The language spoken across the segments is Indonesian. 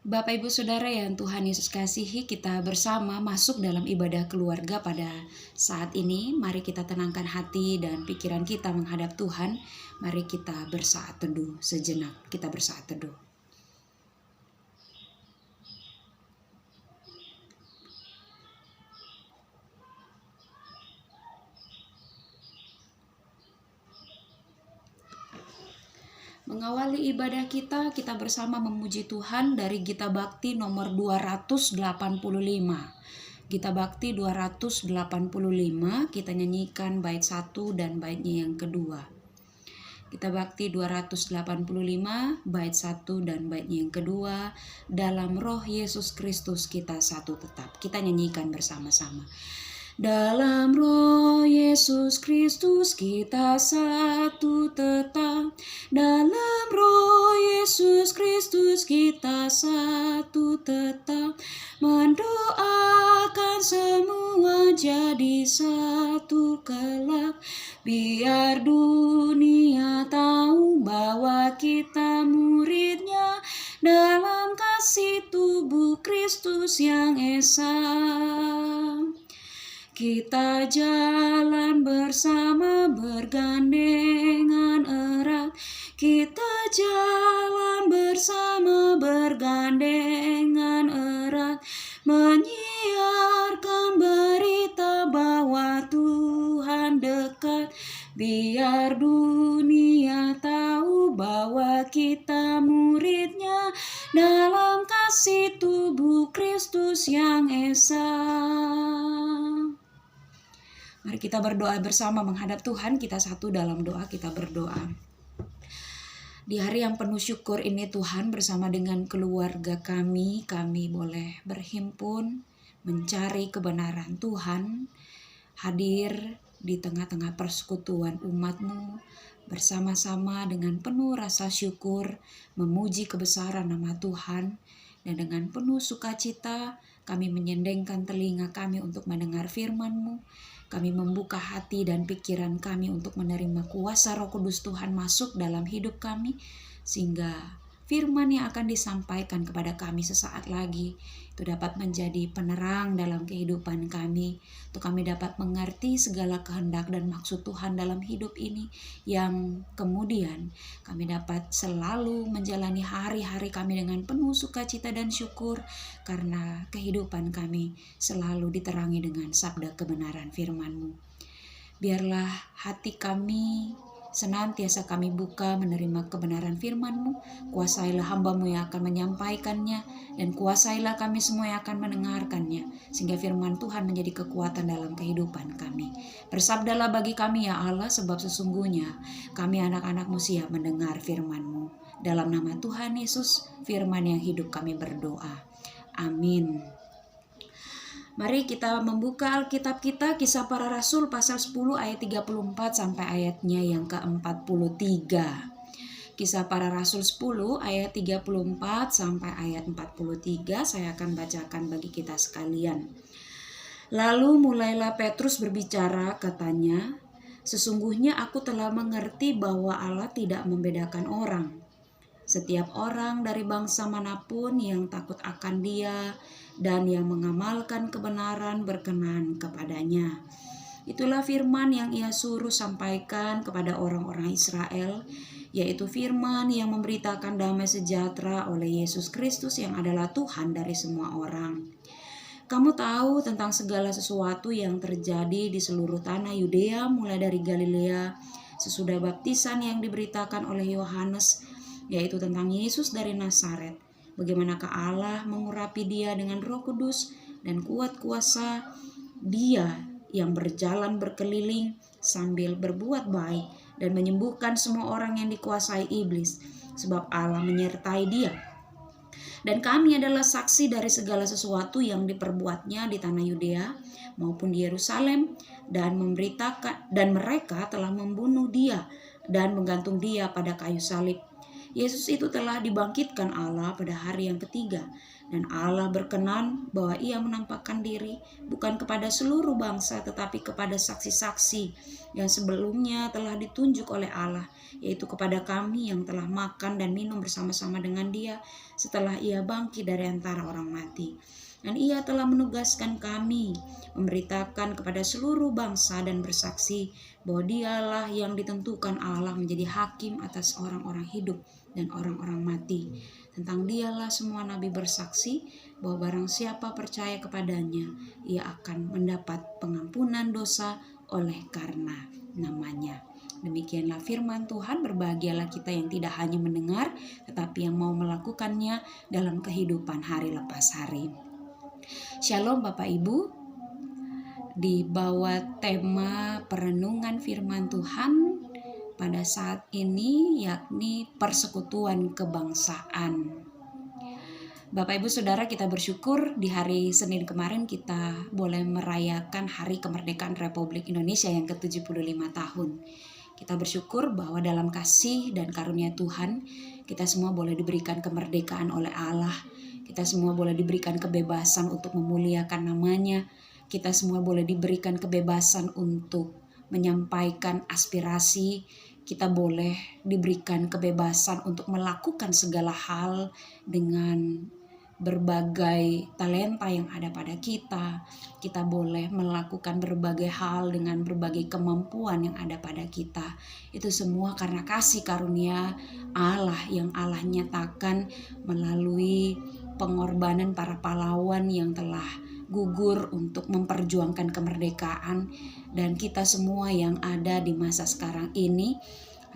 Bapak Ibu Saudara yang Tuhan Yesus kasihi, kita bersama masuk dalam ibadah keluarga pada saat ini. Mari kita tenangkan hati dan pikiran kita menghadap Tuhan. Mari kita bersaat teduh sejenak. Kita bersaat teduh. Mengawali ibadah kita bersama memuji Tuhan dari Gita Bakti nomor 285. Gita Bakti 285, kita nyanyikan bait 1 dan baitnya yang kedua. Gita Bakti 285, bait 1 dan baitnya yang kedua. Dalam roh Yesus Kristus kita satu tetap. Kita nyanyikan bersama-sama. Dalam roh Yesus Kristus kita satu tetap. Dalam roh Yesus Kristus kita satu tetap. Mendoakan semua jadi satu kelak. Biar dunia tahu bahwa kita muridnya dalam kasih tubuh Kristus yang esa. Kita jalan bersama bergandengan erat. Kita jalan bersama bergandengan erat. Menyiarkan berita bahwa Tuhan dekat. Biar dunia tahu bahwa kita muridnya dalam kasih tubuh Kristus yang esa. Mari kita berdoa bersama menghadap Tuhan. Kita satu dalam doa, kita berdoa. Di hari yang penuh syukur ini Tuhan, bersama dengan keluarga kami boleh berhimpun mencari kebenaran Tuhan, hadir di tengah-tengah persekutuan umat-Mu, bersama-sama dengan penuh rasa syukur, memuji kebesaran nama Tuhan, dan dengan penuh sukacita kami menyendengkan telinga kami untuk mendengar firman-Mu. Kami membuka hati dan pikiran kami untuk menerima kuasa Roh Kudus Tuhan masuk dalam hidup kami, sehingga firman yang akan disampaikan kepada kami sesaat lagi itu dapat menjadi penerang dalam kehidupan kami, untuk kami dapat mengerti segala kehendak dan maksud Tuhan dalam hidup ini, yang kemudian kami dapat selalu menjalani hari-hari kami dengan penuh sukacita dan syukur, karena kehidupan kami selalu diterangi dengan sabda kebenaran firman-Mu. Biarlah hati kami senantiasa kami buka menerima kebenaran firman-Mu. Kuasailah hamba-Mu yang akan menyampaikannya, dan kuasailah kami semua yang akan mendengarkannya, sehingga firman Tuhan menjadi kekuatan dalam kehidupan kami. Bersabdalah bagi kami ya Allah, sebab sesungguhnya kami anak-anak-Mu siap mendengar firman-Mu. Dalam nama Tuhan Yesus, firman yang hidup kami berdoa. Amin. Mari kita membuka Alkitab kita, Kisah Para Rasul pasal 10 ayat 34 sampai ayatnya yang ke-43. Kisah Para Rasul 10 ayat 34 sampai ayat 43, saya akan bacakan bagi kita sekalian. Lalu mulailah Petrus berbicara, katanya, "Sesungguhnya aku telah mengerti bahwa Allah tidak membedakan orang. Setiap orang dari bangsa manapun yang takut akan Dia dan yang mengamalkan kebenaran berkenan kepadanya. Itulah firman yang Ia suruh sampaikan kepada orang-orang Israel, yaitu firman yang memberitakan damai sejahtera oleh Yesus Kristus yang adalah Tuhan dari semua orang. Kamu tahu tentang segala sesuatu yang terjadi di seluruh tanah Yudea, mulai dari Galilea, sesudah baptisan yang diberitakan oleh Yohanes, yaitu tentang Yesus dari Nazaret. Bagaimanakah Allah mengurapi Dia dengan Roh Kudus dan kuat kuasa, Dia yang berjalan berkeliling sambil berbuat baik dan menyembuhkan semua orang yang dikuasai iblis, sebab Allah menyertai Dia. Dan kami adalah saksi dari segala sesuatu yang diperbuatnya di tanah Yudea maupun di Yerusalem, dan memberitakan, dan mereka telah membunuh Dia dan menggantung Dia pada kayu salib. Yesus itu telah dibangkitkan Allah pada hari yang ketiga, dan Allah berkenan bahwa ia menampakkan diri bukan kepada seluruh bangsa tetapi kepada saksi-saksi yang sebelumnya telah ditunjuk oleh Allah, yaitu kepada kami yang telah makan dan minum bersama-sama dengan dia setelah ia bangkit dari antara orang mati. Dan ia telah menugaskan kami memberitakan kepada seluruh bangsa dan bersaksi bahwa dialah yang ditentukan Allah menjadi hakim atas orang-orang hidup dan orang-orang mati. Tentang dialah semua nabi bersaksi bahwa barang siapa percaya kepadanya, ia akan mendapat pengampunan dosa oleh karena namanya. Demikianlah firman Tuhan. Berbahagialah kita yang tidak hanya mendengar, tetapi yang mau melakukannya dalam kehidupan hari lepas hari. Shalom Bapak Ibu. Di bawah tema perenungan firman Tuhan pada saat ini, yakni persekutuan kebangsaan. Bapak Ibu Saudara, kita bersyukur di hari Senin kemarin kita boleh merayakan Hari Kemerdekaan Republik Indonesia yang ke-75 tahun. Kita bersyukur bahwa dalam kasih dan karunia Tuhan, kita semua boleh diberikan kemerdekaan oleh Allah. Kita semua boleh diberikan kebebasan untuk memuliakan namanya. Kita semua boleh diberikan kebebasan untuk menyampaikan aspirasi. Kita boleh diberikan kebebasan untuk melakukan segala hal dengan berbagai talenta yang ada pada kita. Kita boleh melakukan berbagai hal dengan berbagai kemampuan yang ada pada kita. Itu semua karena kasih karunia Allah yang Allah nyatakan melalui pengorbanan para pahlawan yang telah gugur untuk memperjuangkan kemerdekaan. Dan kita semua yang ada di masa sekarang ini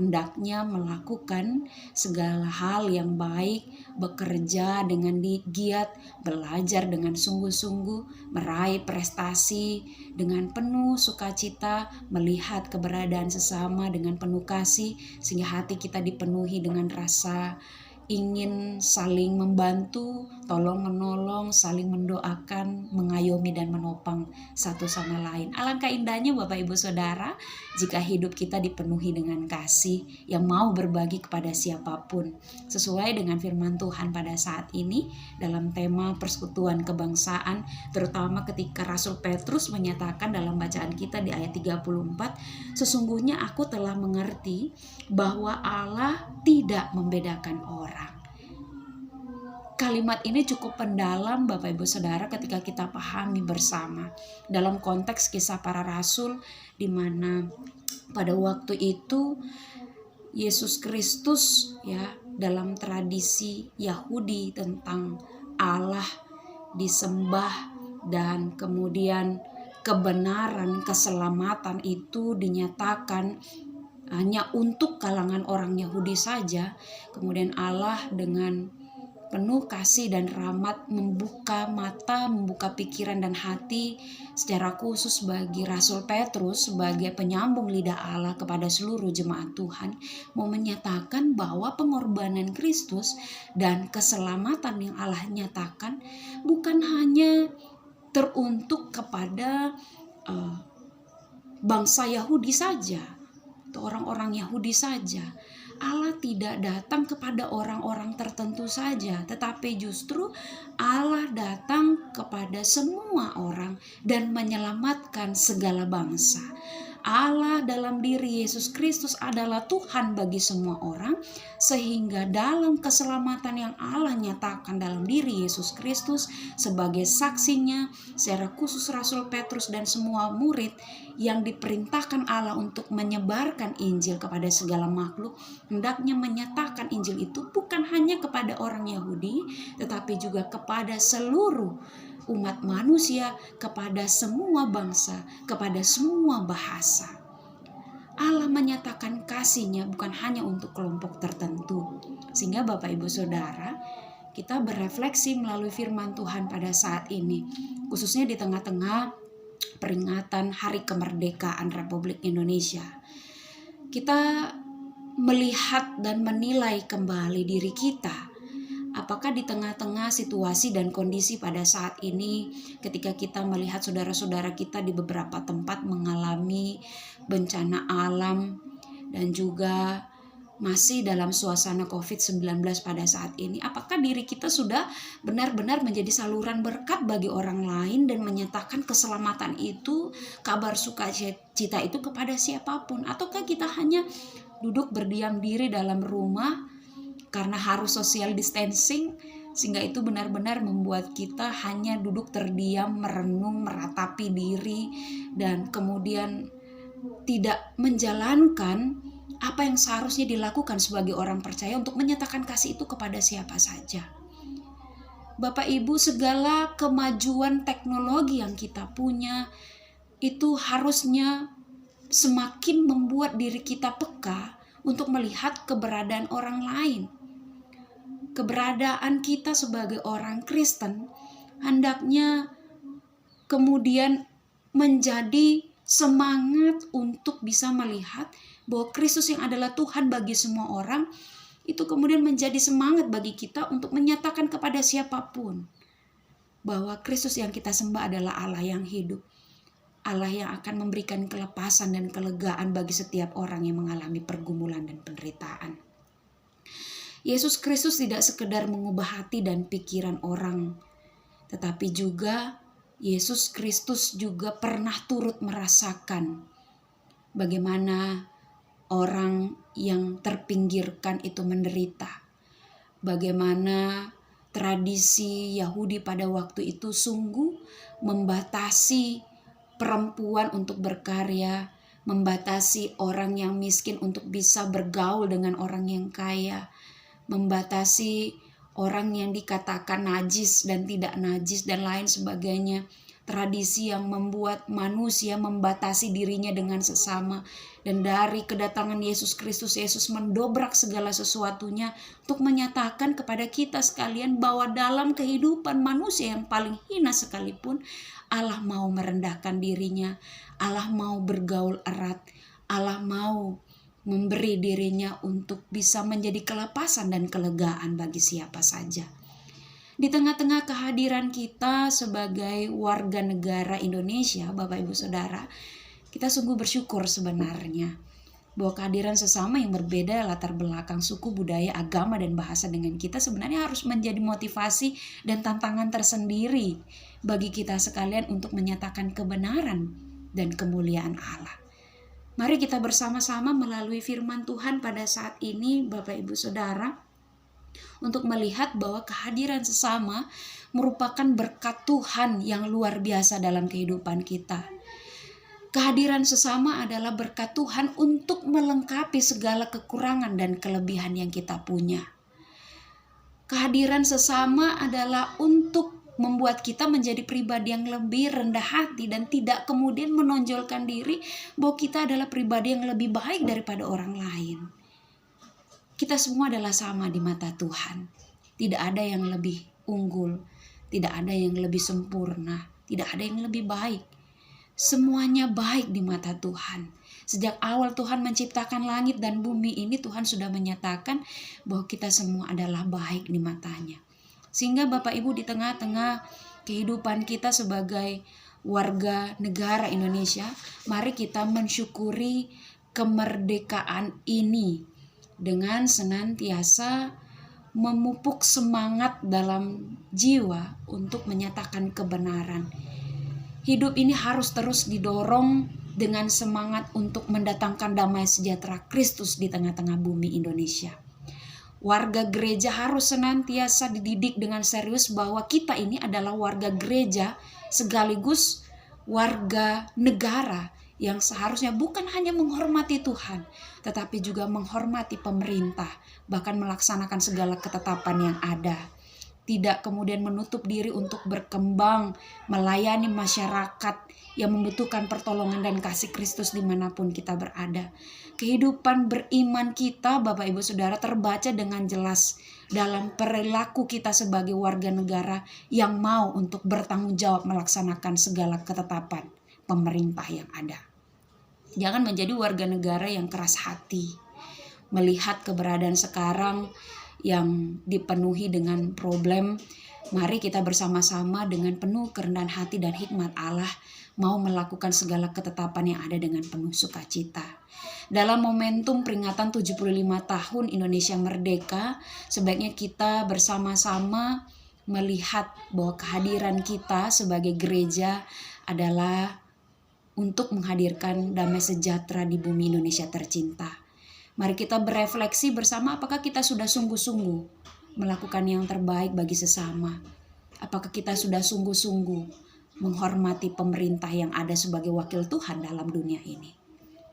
hendaknya melakukan segala hal yang baik, bekerja dengan giat, belajar dengan sungguh-sungguh, meraih prestasi dengan penuh sukacita, melihat keberadaan sesama dengan penuh kasih, sehingga hati kita dipenuhi dengan rasa ingin saling membantu, tolong menolong, saling mendoakan, mengayomi dan menopang satu sama lain. Alangkah indahnya Bapak Ibu Saudara jika hidup kita dipenuhi dengan kasih yang mau berbagi kepada siapapun. Sesuai dengan firman Tuhan pada saat ini dalam tema persekutuan kebangsaan, terutama ketika Rasul Petrus menyatakan dalam bacaan kita di ayat 34, sesungguhnya aku telah mengerti bahwa Allah tidak membedakan orang. Kalimat ini cukup mendalam Bapak Ibu Saudara ketika kita pahami bersama dalam konteks kisah para rasul, di mana pada waktu itu Yesus Kristus ya, dalam tradisi Yahudi tentang Allah disembah dan kemudian kebenaran keselamatan itu dinyatakan hanya untuk kalangan orang Yahudi saja. Kemudian Allah dengan penuh kasih dan rahmat membuka mata, membuka pikiran dan hati secara khusus bagi Rasul Petrus sebagai penyambung lidah Allah kepada seluruh jemaat Tuhan, mau menyatakan bahwa pengorbanan Kristus dan keselamatan yang Allah nyatakan bukan hanya teruntuk kepada bangsa Yahudi saja atau orang-orang Yahudi saja. Allah tidak datang kepada orang-orang tertentu saja, tetapi justru Allah datang kepada semua orang dan menyelamatkan segala bangsa. Allah dalam diri Yesus Kristus adalah Tuhan bagi semua orang, sehingga dalam keselamatan yang Allah nyatakan dalam diri Yesus Kristus sebagai saksinya, secara khusus Rasul Petrus dan semua murid yang diperintahkan Allah untuk menyebarkan Injil kepada segala makhluk, hendaknya menyatakan Injil itu bukan hanya kepada orang Yahudi, tetapi juga kepada seluruh umat manusia, kepada semua bangsa, kepada semua bahasa. Allah menyatakan kasih-Nya bukan hanya untuk kelompok tertentu. Sehingga Bapak Ibu Saudara, kita berefleksi melalui firman Tuhan pada saat ini, khususnya di tengah-tengah peringatan Hari Kemerdekaan Republik Indonesia. Kita melihat dan menilai kembali diri kita. Apakah di tengah-tengah situasi dan kondisi pada saat ini, ketika kita melihat saudara-saudara kita di beberapa tempat mengalami bencana alam dan juga masih dalam suasana COVID-19 pada saat ini, apakah diri kita sudah benar-benar menjadi saluran berkat bagi orang lain dan menyatakan keselamatan itu, kabar sukacita itu kepada siapapun? Ataukah kita hanya duduk berdiam diri dalam rumah karena harus social distancing, sehingga itu benar-benar membuat kita hanya duduk terdiam, merenung, meratapi diri, dan kemudian tidak menjalankan apa yang seharusnya dilakukan sebagai orang percaya untuk menyatakan kasih itu kepada siapa saja. Bapak Ibu, segala kemajuan teknologi yang kita punya itu harusnya semakin membuat diri kita peka untuk melihat keberadaan orang lain. Keberadaan kita sebagai orang Kristen hendaknya kemudian menjadi semangat untuk bisa melihat bahwa Kristus yang adalah Tuhan bagi semua orang, itu kemudian menjadi semangat bagi kita untuk menyatakan kepada siapapun bahwa Kristus yang kita sembah adalah Allah yang hidup, Allah yang akan memberikan kelepasan dan kelegaan bagi setiap orang yang mengalami pergumulan dan penderitaan. Yesus Kristus tidak sekedar mengubah hati dan pikiran orang, tetapi juga Yesus Kristus juga pernah turut merasakan bagaimana orang yang terpinggirkan itu menderita. Bagaimana tradisi Yahudi pada waktu itu sungguh membatasi perempuan untuk berkarya, membatasi orang yang miskin untuk bisa bergaul dengan orang yang kaya, membatasi orang yang dikatakan najis dan tidak najis dan lain sebagainya. Tradisi yang membuat manusia membatasi dirinya dengan sesama. Dan dari kedatangan Yesus Kristus, Yesus mendobrak segala sesuatunya untuk menyatakan kepada kita sekalian bahwa dalam kehidupan manusia yang paling hina sekalipun, Allah mau merendahkan dirinya, Allah mau bergaul erat, Allah mau memberi dirinya untuk bisa menjadi kelepasan dan kelegaan bagi siapa saja. Di tengah-tengah kehadiran kita sebagai warga negara Indonesia, Bapak Ibu Saudara, kita sungguh bersyukur sebenarnya bahwa kehadiran sesama yang berbeda latar belakang suku, budaya, agama, dan bahasa dengan kita sebenarnya harus menjadi motivasi dan tantangan tersendiri bagi kita sekalian untuk menyatakan kebenaran dan kemuliaan Allah. Mari kita bersama-sama melalui firman Tuhan pada saat ini, Bapak Ibu Saudara, untuk melihat bahwa kehadiran sesama merupakan berkat Tuhan yang luar biasa dalam kehidupan kita. Kehadiran sesama adalah berkat Tuhan untuk melengkapi segala kekurangan dan kelebihan yang kita punya. Kehadiran sesama adalah untuk membuat kita menjadi pribadi yang lebih rendah hati dan tidak kemudian menonjolkan diri bahwa kita adalah pribadi yang lebih baik daripada orang lain. Kita semua adalah sama di mata Tuhan. Tidak ada yang lebih unggul, tidak ada yang lebih sempurna, tidak ada yang lebih baik. Semuanya baik di mata Tuhan. Sejak awal Tuhan menciptakan langit dan bumi ini, Tuhan sudah menyatakan bahwa kita semua adalah baik di matanya. Sehingga Bapak Ibu, di tengah-tengah kehidupan kita sebagai warga negara Indonesia, mari kita mensyukuri kemerdekaan ini dengan senantiasa memupuk semangat dalam jiwa untuk menyatakan kebenaran. Hidup ini harus terus didorong dengan semangat untuk mendatangkan damai sejahtera Kristus di tengah-tengah bumi Indonesia. Warga gereja harus senantiasa dididik dengan serius bahwa kita ini adalah warga gereja sekaligus warga negara yang seharusnya bukan hanya menghormati Tuhan, tetapi juga menghormati pemerintah, bahkan melaksanakan segala ketetapan yang ada. Tidak kemudian menutup diri untuk berkembang, melayani masyarakat yang membutuhkan pertolongan dan kasih Kristus dimanapun kita berada. Kehidupan beriman kita, Bapak Ibu Saudara, terbaca dengan jelas dalam perilaku kita sebagai warga negara yang mau untuk bertanggung jawab melaksanakan segala ketetapan pemerintah yang ada. Jangan menjadi warga negara yang keras hati, melihat keberadaan sekarang yang dipenuhi dengan problem Mari kita bersama-sama dengan penuh kerendahan hati dan hikmat Allah mau melakukan segala ketetapan yang ada dengan penuh sukacita. Dalam momentum peringatan 75 tahun Indonesia Merdeka, sebaiknya kita bersama-sama melihat bahwa kehadiran kita sebagai gereja adalah untuk menghadirkan damai sejahtera di bumi Indonesia tercinta. Mari kita berefleksi bersama, apakah kita sudah sungguh-sungguh melakukan yang terbaik bagi sesama? Apakah kita sudah sungguh-sungguh menghormati pemerintah yang ada sebagai wakil Tuhan dalam dunia ini?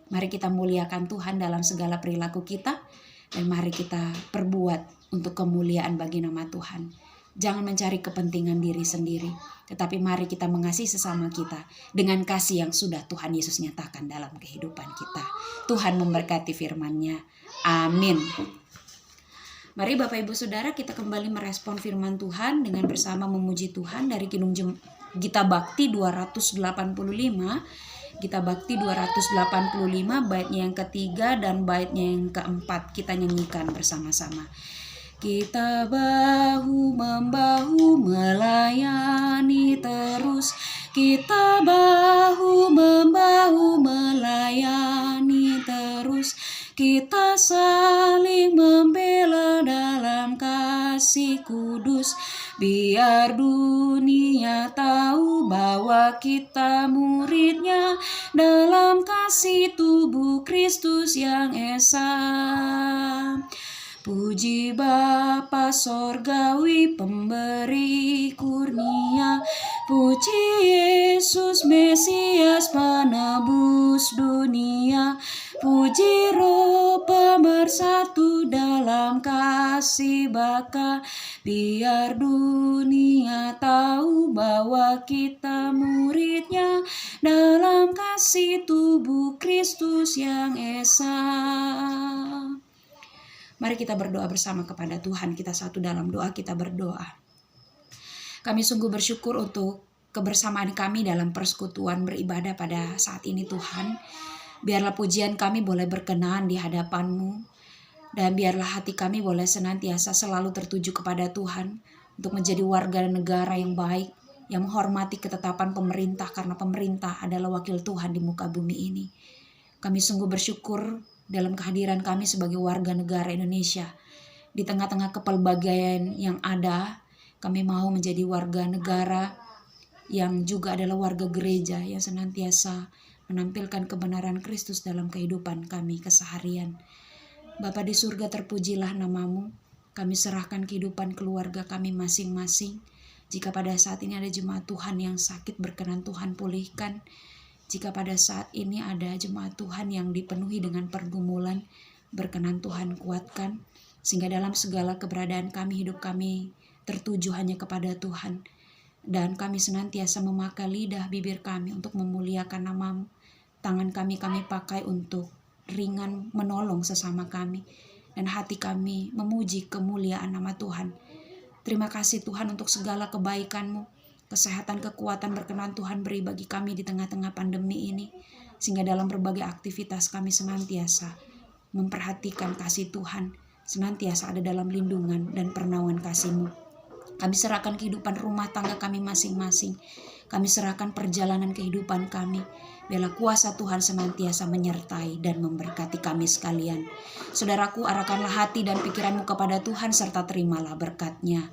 Mari kita muliakan Tuhan dalam segala perilaku kita, dan mari kita perbuat untuk kemuliaan bagi nama Tuhan. Jangan mencari kepentingan diri sendiri, tetapi mari kita mengasihi sesama kita dengan kasih yang sudah Tuhan Yesus nyatakan dalam kehidupan kita. Tuhan memberkati firman-Nya. Amin. Mari Bapak Ibu Saudara, kita kembali merespon firman Tuhan dengan bersama memuji Tuhan dari Kidung Gita Bakti 285. Gita Bakti 285 baitnya yang ketiga dan baitnya yang keempat. Kita nyanyikan bersama-sama. Kita bahu-membahu melayani terus. Kita bahu-membahu melayani terus. Kita saling membela dalam kasih kudus. Biar dunia tahu bahwa kita murid-Nya dalam kasih tubuh Kristus yang esa. Puji Bapa Sorgawi pemberi kurnia. Puji Yesus Mesias penebus dunia. Puji Roh pemersatu dalam kasih Bapa. Biar dunia tahu bahwa kita murid-Nya dalam kasih tubuh Kristus yang esa. Mari kita berdoa bersama kepada Tuhan. Kita satu dalam doa, kita berdoa. Kami sungguh bersyukur untuk kebersamaan kami dalam persekutuan beribadah pada saat ini Tuhan. Biarlah pujian kami boleh berkenan di hadapan-Mu. Dan biarlah hati kami boleh senantiasa selalu tertuju kepada Tuhan. Untuk menjadi warga negara yang baik. Yang menghormati ketetapan pemerintah. Karena pemerintah adalah wakil Tuhan di muka bumi ini. Kami sungguh bersyukur dalam kehadiran kami sebagai warga negara Indonesia. Di tengah-tengah kepelbagaian yang ada, kami mau menjadi warga negara yang juga adalah warga gereja yang senantiasa menampilkan kebenaran Kristus dalam kehidupan kami keseharian. Bapa di surga, terpujilah nama-Mu. Kami serahkan kehidupan keluarga kami masing-masing. Jika pada saat ini ada jemaat Tuhan yang sakit, berkenan Tuhan pulihkan. Jika pada saat ini ada jemaat Tuhan yang dipenuhi dengan pergumulan, berkenan Tuhan kuatkan, sehingga dalam segala keberadaan kami, hidup kami tertuju hanya kepada Tuhan. Dan kami senantiasa memakai lidah bibir kami untuk memuliakan nama-Mu. Tangan kami pakai untuk ringan menolong sesama kami. Dan hati kami memuji kemuliaan nama Tuhan. Terima kasih Tuhan untuk segala kebaikan-Mu. Kesehatan, kekuatan berkenan Tuhan beri bagi kami di tengah-tengah pandemi ini. Sehingga dalam berbagai aktivitas kami senantiasa memperhatikan kasih Tuhan. Senantiasa ada dalam lindungan dan pernaungan kasih-Mu. Kami serahkan kehidupan rumah tangga kami masing-masing. Kami serahkan perjalanan kehidupan kami. Biarlah kuasa Tuhan senantiasa menyertai dan memberkati kami sekalian. Saudaraku, arahkanlah hati dan pikiranmu kepada Tuhan serta terimalah berkat-Nya.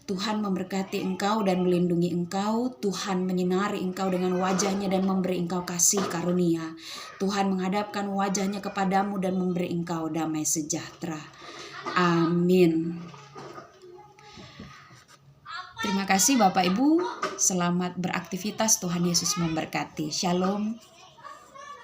Tuhan memberkati engkau dan melindungi engkau. Tuhan menyinari engkau dengan wajah-Nya dan memberi engkau kasih karunia. Tuhan menghadapkan wajah-Nya kepadamu dan memberi engkau damai sejahtera. Amin. Terima kasih Bapak Ibu. Selamat beraktivitas. Tuhan Yesus memberkati. Shalom.